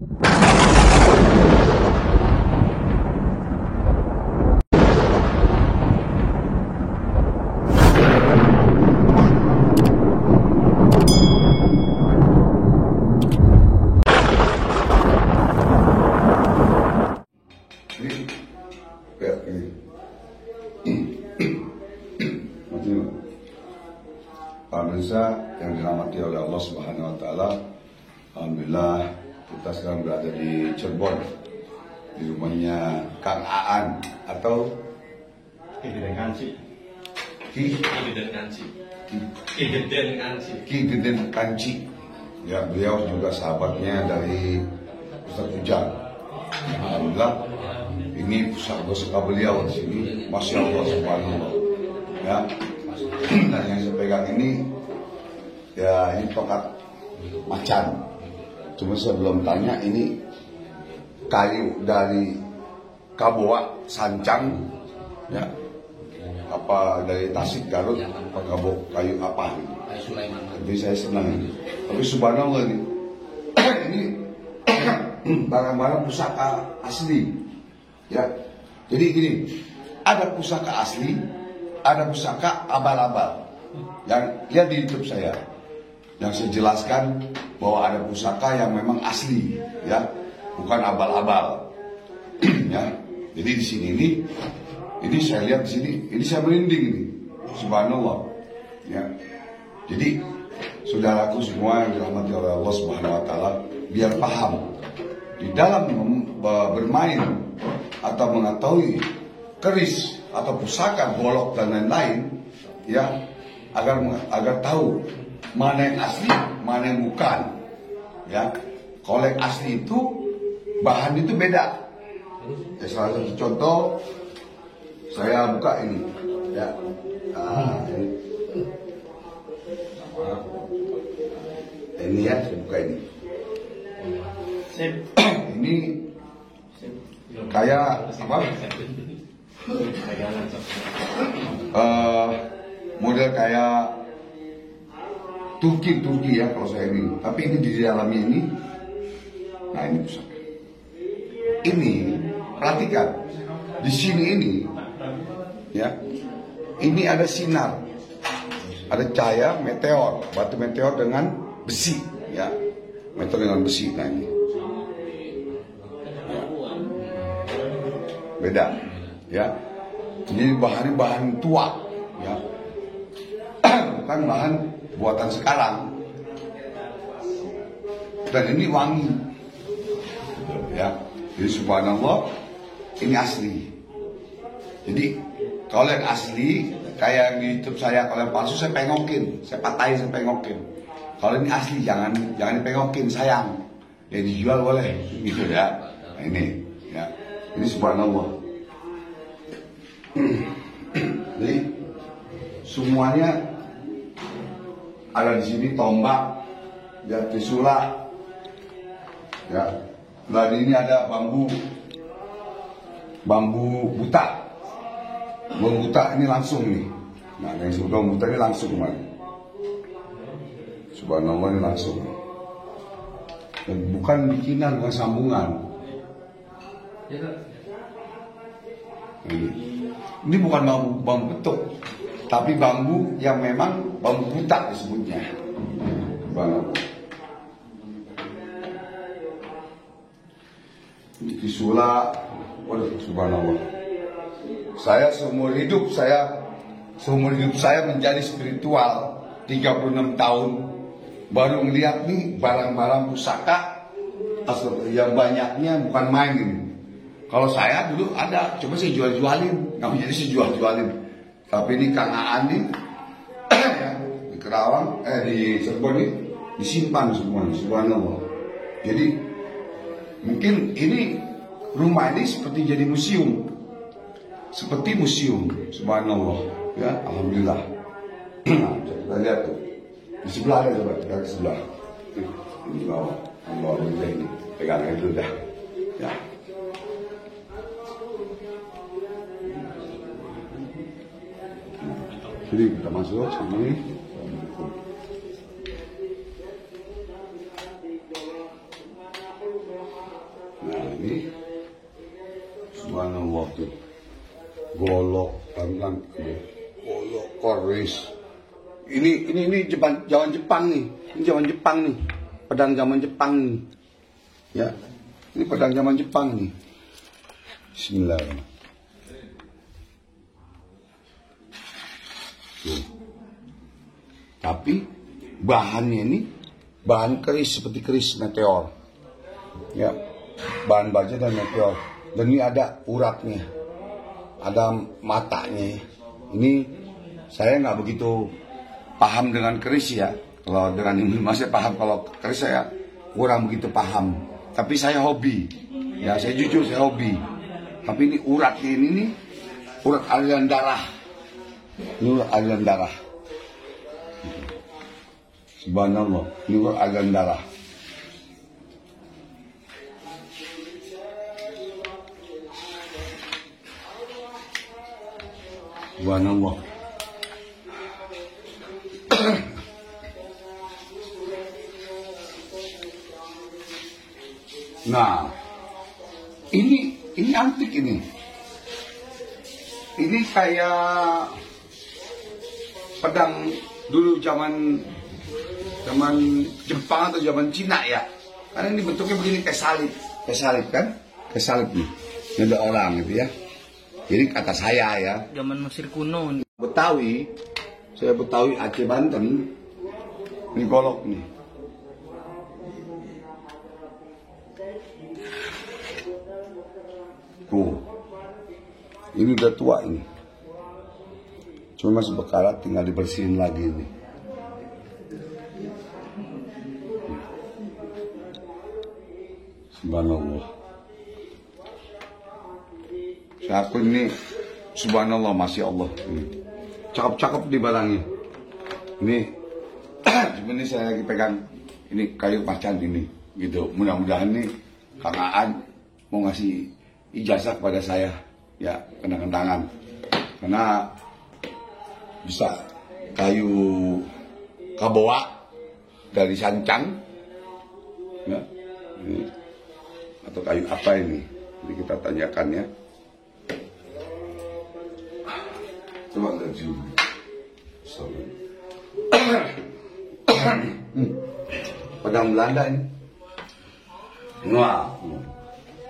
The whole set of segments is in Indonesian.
Pemirsa yang dirahmati oleh Allah Subhanahu wa Ta'ala, alhamdulillah kita sekarang berada di Cirebon, di rumahnya Kang Aan atau Ki Geden Kanci. Ki Geden Kanci. Ya, beliau juga sahabatnya dari Ustaz Ujang. Alhamdulillah, ini pusaka beliau di sini, Masya Allah Subhanallah. Ya, dan yang saya pegang ini, ya ini tongkat macan. Cuma saya belum tanya ini kayu dari Kaboa Sancang, ya, apa dari Tasik Garut, apa kayu apa? Jadi saya senang ini. Tapi subhanallah ini barang-barang pusaka asli, ya. Jadi gini, ada pusaka asli, ada pusaka abal-abal. Yang lihat di YouTube saya, yang saya jelaskan bahwa ada pusaka yang memang asli, ya, bukan abal-abal. Ya, jadi di sini ini saya lihat di sini, ini saya merinding ini, subhanallah. Ya, jadi saudaraku semua yang dirahmati oleh Allah Subhanahu Wa Taala, biar paham di dalam bermain atau mengetahui keris atau pusaka golok dan lain-lain, ya, agar tahu mana yang asli, mana yang bukan, ya. Kalau yang asli itu bahan itu beda. Ya, salah satu contoh saya buka ini, ya. Ini ya, saya buka ini. Ini kayak apa? Model kayak Turki ya kalau saya ini. Tapi ini di dalamnya ini, nah ini pusaka. Ini perhatikan di sini ini, ya. Ini ada sinar, ada cahaya meteor, batu meteor dengan besi, ya. Meteor dengan besi, nah ini. Ya. Beda, ya. Ini bahannya bahan tua, ya. Bukan bahan buatan sekarang. Dan ini wangi, ya. Jadi subhanallah, ini asli. Jadi kalau yang asli kayak yang di YouTube saya, kalau yang palsu saya pengokin, saya patahin, saya pengokin. Kalau ini asli jangan dipengokin, sayang. Ya dijual boleh, gitu ya. Nah, ini, ya. Ini subhanallah. Jadi semuanya ada di sini, tombak, ya, trisula, ya. Dan ini ada bambu buta. Bambu buta ini langsung nih. Nah, yang sebut bambu buta ini langsung kemarin. Subhanallah, ini langsung. Dan bukan bikinan, bukan sambungan. Ini bukan bambu petuk, tapi bambu yang memang bambu buta disebutnya. Subhanallah. Ini trisula, waduh, subhanallah. Saya seumur hidup saya menjadi spiritual 36 tahun, baru melihat nih barang-barang pusaka yang banyaknya bukan main ini. Kalau saya dulu ada, coba saya jual-jualin, nggak menjadi saya jual-jualin. Tapi ini Kang Aan nih, ya, di Kerawang, di Cirebon ini disimpan semua, subhanallah. Jadi mungkin ini rumah ini seperti jadi museum, subhanallah, ya, alhamdulillah. Nah, kita lihat tuh di sebelah ada, coba kita ke sebelah, di bawah, alhamdulillah, ini pegangnya dulu dah, ya. Jadi kita masuk sini. Ini subhanallah tuh. Golok, pelan-pelan. Golok, keris. Ini zaman Jepang nih. Ini zaman Jepang nih. Pedang zaman Jepang nih. Ya. Ini pedang zaman Jepang nih. Bismillahirrahmanirrahim. Tuh. Tapi bahannya ini bahan keris seperti keris meteor. Ya. Bahan baja dan meteor. Dan ini ada uratnya. Ada matanya. Ini saya nggak begitu paham dengan keris ya. Kalau dengan ini masih paham, kalau keris saya kurang begitu paham. Tapi saya hobi. Ya saya jujur saya hobi. Tapi ini uratnya ini nih, urat aliran darah. Ini urat aliran darah. Subhanallah, ini urat aliran darah. Subhanallah. Nah, ini antik ini. Ini kayak pedang dulu zaman Jepang atau zaman Cina ya. Karena ini bentuknya begini kayak salib kan? Kayak salib nih. Ini ada orang gitu ya. Jadi kata saya ya. Zaman Mesir kuno. Betawi, saya Betawi Aceh Banten. Ini golok nih. Tuh, ini udah tua ini. Cuma masih berkarat, tinggal dibersihin lagi ini. Subhanallah. Saya akui ini, subhanallah, masya Allah. Cakep-cakep di barangnya. Ini, ini saya lagi pegang, ini kayu macan ini, gitu. Mudah-mudahan nih, Kang Aan mau ngasih ijazah kepada saya, ya, kenang-kenangan. Karena bisa kayu kaboa dari Sancang, ya, ini. Atau kayu apa ini? Jadi kita tanyakan ya. Coba lihat sini. Pedang Belanda ini. Wah,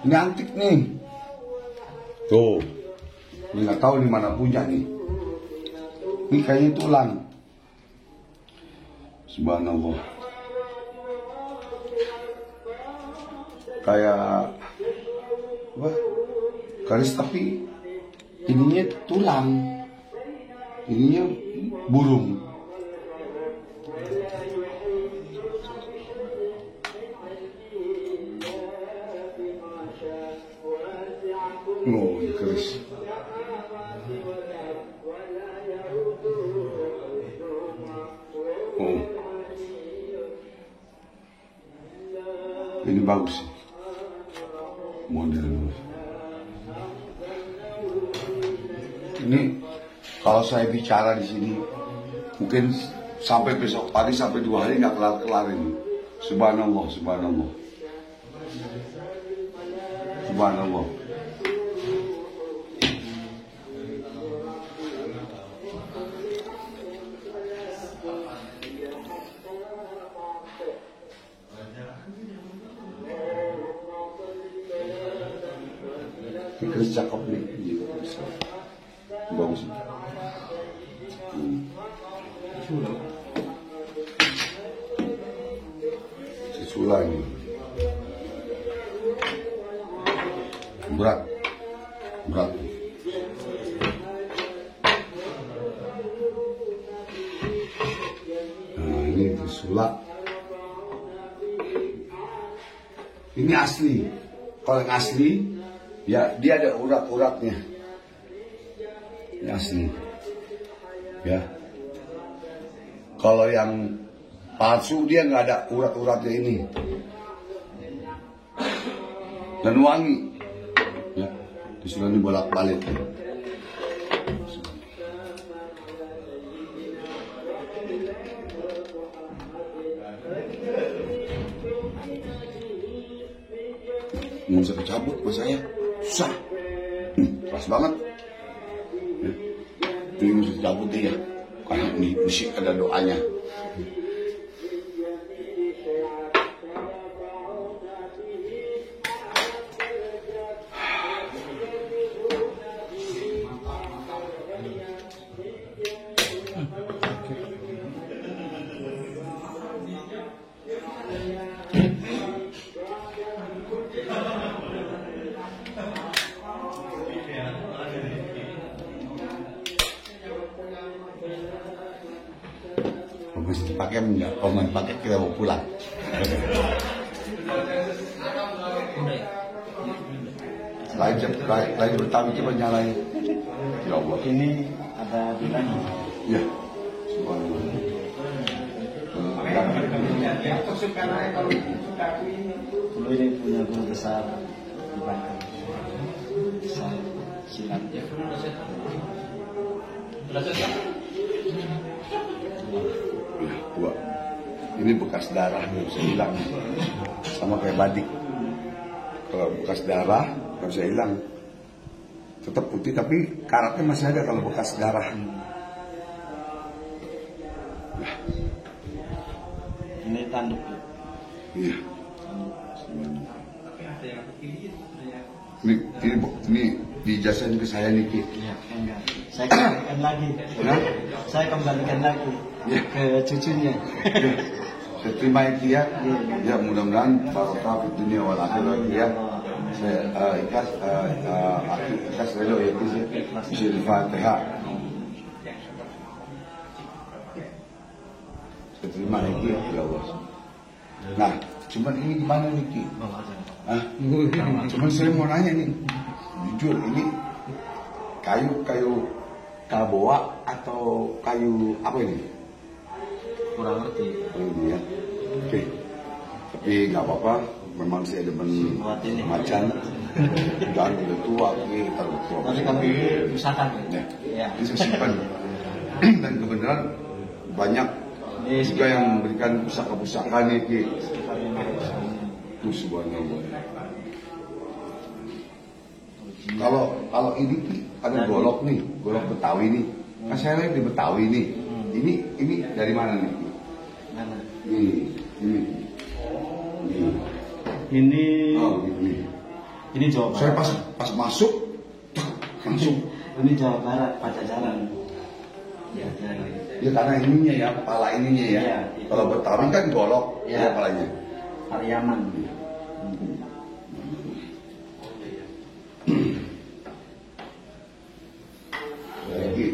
ini antik nih. Tuh, ini nggak tahu di mana punya nih. Ini kayaknya tulang. Subhanallah. Kayak apa? Keris tapi ininya tulang. Ininya burung. Oh, ini keris. Oh. Ini bagus sih. Model. Ini kalau saya bicara di sini mungkin sampai besok pagi sampai 2 hari nggak kelar-kelar ini. Subhanallah, subhanallah. Subhanallah. Ini keris cakep nih, bagus. Sisula ini berat. Nah ini sisula. Ini asli. Kalau yang asli, ya dia ada urat-uratnya. Ini asli. Ya. Kalau yang palsu dia nggak ada urat-uratnya ini. Dan wangi. Ya. Disuruh ini bolak-balik. nggak bisa dicabut sama saya, susah. Keras banget. Ini mesti dicabut deh ya, karena ini mesti ada doanya. Mesti dipakai enggak? Kalau nggak dipakai kita mau pulang. Lain Betawi coba nyalain. Ya Allah. Ini ada bilangnya. Ya. Subhanallah. Dulu ini punya guru besar di Banten. Besar silat. Ya, gua. Ini bekas darah nggak bisa hilang. Sama kayak badik. Kalau bekas darah nggak bisa hilang. Tetap putih tapi karatnya masih ada kalau bekas darah. Ya. Ini tanduk. Iya. Ini dijasain ke saya nih Ki. Ya, enggak. Saya kembalikan lagi. Hah? Saya kembalikan lagi Ya. ke cucunya. Ya. Saya terima ya Ki ya. Ya mudah-mudahan barokah di dunia wal akhirat ya. Saya ikhlas rela ya Ki. Bisa Al-Fatihah. Saya terima ya Ki ya Allah. Nah, cuman ini gimana nih Ki? Hah? Cuman saya mau nanya nih, jujur ini kayu kalboa atau kayu apa ini? Kurang ngerti. Oh ini ya. Oke. Tapi nggak apa-apa. Memang saya demen Buat ini. macan. Dan udah tua, kita udah tua. Tapi kami usahakan. Ya. Ya. Ini saya simpan. Dan kebenaran banyak Ini juga yang memberikan pusaka-pusaka nih Ki. Tuh subhanallah. Kalau ini Ki, ada golok nih, golok Betawi nih. Kan saya lihat di Betawi nih. Ini dari mana nih? Mana? Ini. Ini Oh, ini. ini Jawa Barat. Saya pas masuk langsung. Ini Jawa Barat, Pajajaran. Ya, Ya karena ininya ya, kepala ininya ya. Iya. Kalau Betawi kan golok, Iya. kepalanya. Pariaman. Jadi,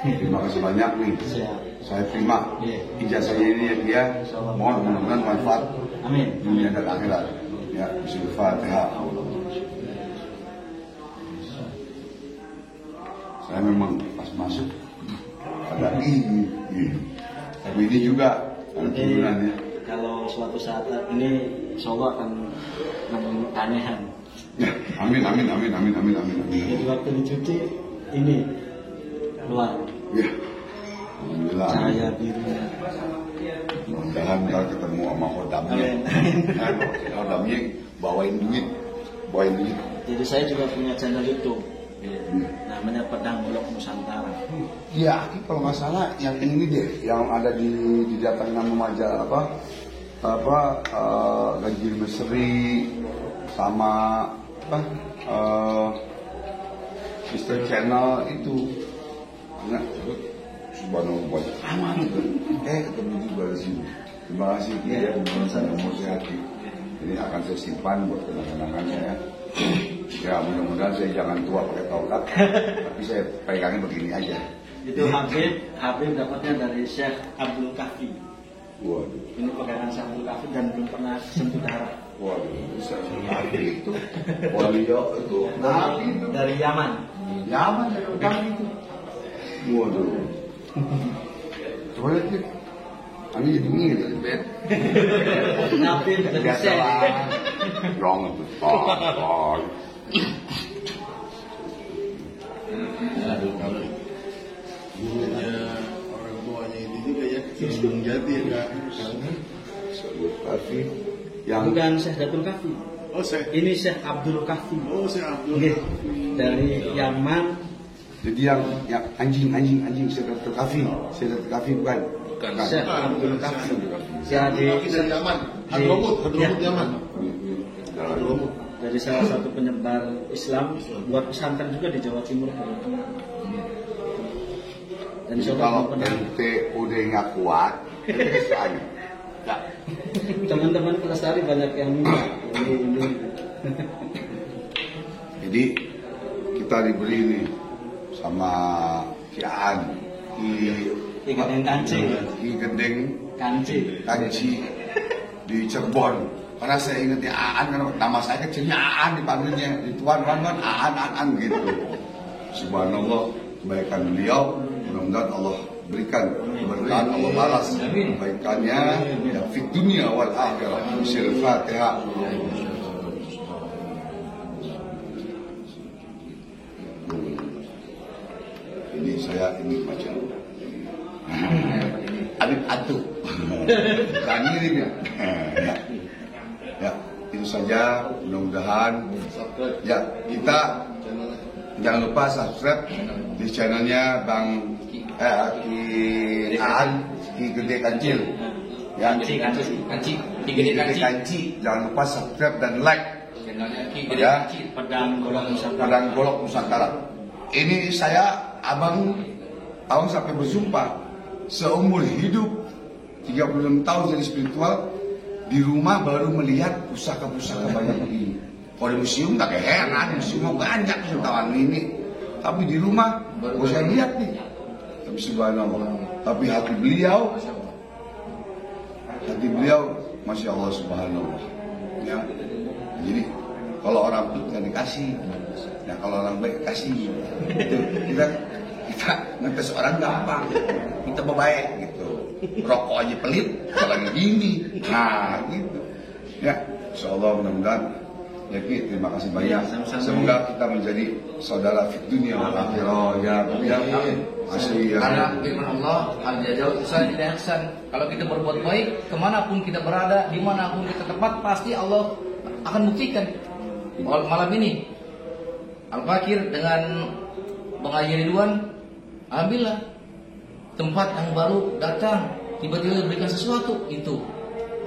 terima kasih banyak nih. Siap. Saya terima Iya. ijazahnya ini ya dia. Mohon mudah-mudahan manfaat Amin. dunia dan akhirat. Ya, Bismillahirrahmanirrahim. Saya memang pas masuk ada ini. Tapi ini juga ada Jadi turunannya. kalau suatu saat ini insya Allah akan menemukan keanehan. Ya, amin. Jadi waktu dicuci ini keluar Ya, alhamdulillah. cahaya birunya. Mudah-mudahan ntar ketemu sama kodamnya. Amin. Kodamnya bawain duit. Jadi saya juga punya channel YouTube. Namanya Pedang Bulog Nusantara. Ya, kalau nggak salah yang ini deh, yang ada di datang nama majalah Gajil Mesri sama Mister Channel itu. Nah, subhanallah banyak aman itu. Ketemu juga di sini. Terima kasih ya, mudah-mudahan ini akan saya simpan buat kenang-kenangannya ya. Ya mudah-mudahan saya jangan tua pakai tongkat, tapi saya pegangnya begini aja. Itu Habib dapatnya dari Syekh Abdul Kahfi. Waduh, Ini pegangan Syekh Abdul Kahfi dan belum pernah sentuh darah. waduh, bisa Nabi itu, Walio itu, Nabi itu, Dari Yaman. nyaman dari utang itu. Waduh, coba lihat nih, ini jadi ngiri, bet. Nabi dari Biasa Syekh. lah, wrong itu, Orang tuanya ini juga ya, Gunung Jati ya. Sebut tapi yang Bukan Syekh Abdul Kahfi. Oh, Syekh. Ini Syekh Abdul Kahfi. Oh, Syekh Abdul. Oke. Dari Yaman. Jadi yang anjing Sedatul Kahfi bukan. Syekh Abdul Kahfi. Jadi dari Yaman. Hadramut Ya. Yaman. Hadramut. Dari salah satu penyebar Islam buat pesantren juga di Jawa Timur. Dan Jadi kalau ente udah nggak kuat, bisa aja. Ya. teman-teman pelestari banyak yang minta. Ini. Jadi kita diberi ini sama Kiaan Ki Gendeng Kanci di Cirebon. Karena saya ingat ya Aan, karena nama saya kecilnya Aan dipanggilnya, di Tuan Aan gitu. Subhanallah, kebaikan beliau, mudah-mudahan Allah berikan keberkahan, Allah balas kebaikannya ya fit dunia wal akhirah. Al-Fatihah. Ini saya ini macam Habib Atu. Bukan ngirim ya. Ya, itu saja. Mudah-mudahan ya kita jangan lupa subscribe di channelnya Bang Ki Aan, Ki Gede Kancil. Ya, Ki Gede Kanci. Jangan lupa subscribe dan like. Ya, Pedang Golok Nusantara. Ini saya abang sampai bersumpah seumur hidup 36 tahun jadi spiritual, di rumah baru melihat pusaka-pusaka banyak begini. Kalau di museum tak heran, museum banyak wisatawan ini. Tapi di rumah baru saya lihat nih. Tapi subhanallah. Tapi hati beliau, masya Allah subhanallah. Ya, jadi kalau orang baik nggak dikasih, ya kalau orang baik kasih. Kita ngetes orang gampang, kita baik gitu. Rokok aja pelit, orang gini. Nah gitu. Ya, insya Allah mudah-mudahan. Ya Ki, terima kasih banyak. Semoga kita menjadi saudara fit dunia wal akhirah. Ya, masih ya. Karena firman Allah, al-jazau ihsan ila ihsan. Kalau kita berbuat baik, kemanapun kita berada, dimanapun kita tempat, pasti Allah akan buktikan. Malam ini, Al-Fakir dengan Bang Haji Ridwan, alhamdulillah, tempat yang baru datang, tiba-tiba diberikan sesuatu, itu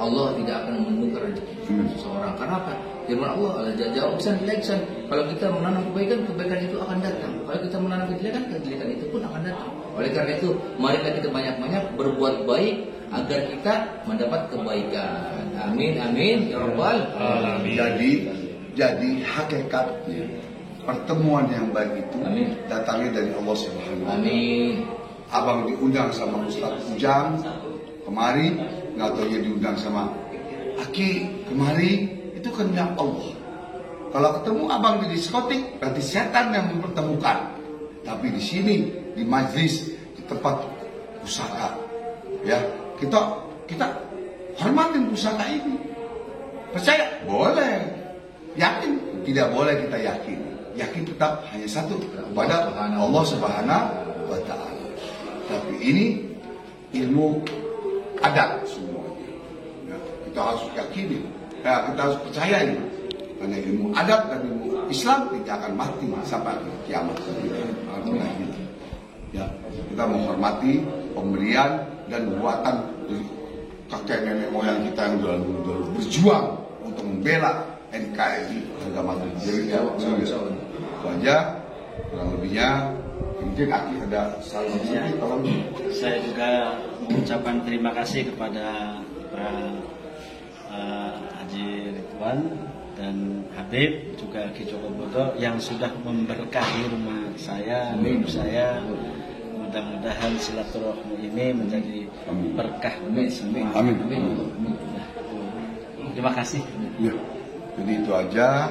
Allah tidak akan menukar rezeki seseorang. Karena apa? Firman Allah, al-jazau ihsan ila ihsan. Kalau kita menanam kebaikan, kebaikan itu akan datang. Kalau kita menanam kejelekan, kejelekan itu pun akan datang. Oleh karena itu, marilah kita banyak-banyak berbuat baik agar kita mendapat kebaikan. Amin, amin, ya Rabbal alamin. Jadi hakikatnya pertemuan yang baik itu Amin. datangnya dari Allah Subhanahu wa taala. Amin. Abang diundang sama Ustaz Ujang kemari, nggak tahu dia diundang sama Aki kemari, itu kehendak Allah. Kalau ketemu abang di diskotik, berarti setan yang mempertemukan. Tapi di sini, di majlis, di tempat pusaka, ya kita hormatin pusaka ini. Percaya? Boleh. Yakin? Tidak boleh kita yakin. Yakin tetap hanya satu kepada Allah Subhanahu wa taala. Tapi ini ilmu adat semuanya. Ya, kita harus yakini. Ya, kita harus percaya ini. Karena ilmu adat dan ilmu Islam tidak akan mati sampai kiamat. Ya, kita menghormati pemberian dan buatan dari kakek nenek moyang kita yang dulu berjuang untuk membela NKRI harga mati. Jadi ya, itu aja kurang lebihnya. Mungkin Aki ada salam sedikit, tolong. Saya juga mengucapkan terima kasih kepada Haji Ridwan dan Habib juga Ki Joko Bodo yang sudah memberkahi rumah saya, hidup saya. Mudah-mudahan silaturahmi ini menjadi berkah buat semua. Amin. Terima kasih. Ya, jadi itu aja.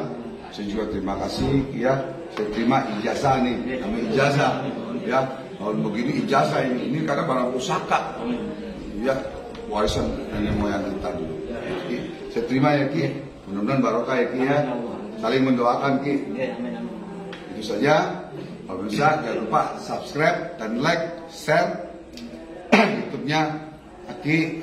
Saya juga terima kasih. Ya, saya terima ijazah nih, namanya ijazah. Ya, kalau begini ijazah ini karena barang pusaka. Ya, warisan nenek moyang kita dulu. Jadi, saya terima ya Ki. Mudah-mudahan barokah ya Ki ya. Saling mendoakan Ki. Itu saja. Pemirsa, jangan lupa subscribe dan like, share YouTube-nya Aki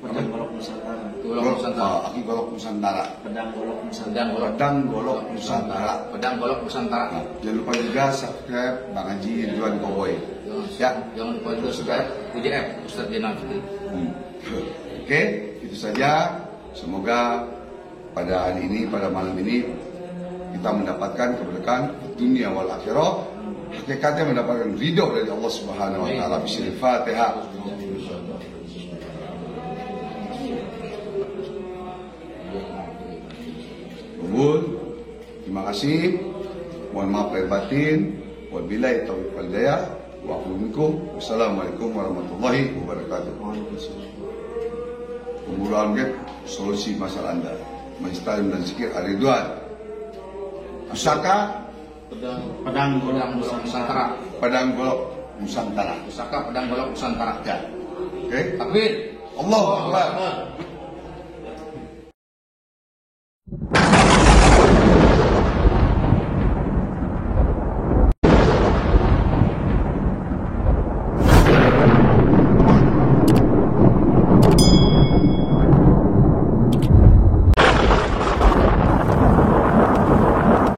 Pedang Golok Nusantara. Golok Nusantara. Aki Golok Nusantara. Pedang Golok Nusantara. Pedang Golok. Pedang Golok Nusantara. Pedang Golok Nusantara. Nah, jangan lupa juga subscribe Bang Haji Ridwan Koboy. Ya. Jangan lupa juga subscribe UJF Ustaz Jenal Fikri. Oke, itu saja. Semoga pada hari ini, pada malam ini kita mendapatkan keberkahan dunia wal akhirah. Hakikatnya mendapatkan ridho dari Allah Subhanahu wa taala. Bismillahirrahmanirrahim. Terima kasih. Mohon maaf lahir batin. Wabillahi taufiq wal hidayah. Wa aqulu wassalamualaikum warahmatullahi wabarakatuh. Pemuluhan solusi masalah Anda. Majelis dan zikir Ar-Ridwan. Pusaka Pedang Golok Nusantara. Pedang Golok Nusantara. Pusaka Pedang Golok Nusantara. Ya. Oke. Takbir. Allahu Akbar.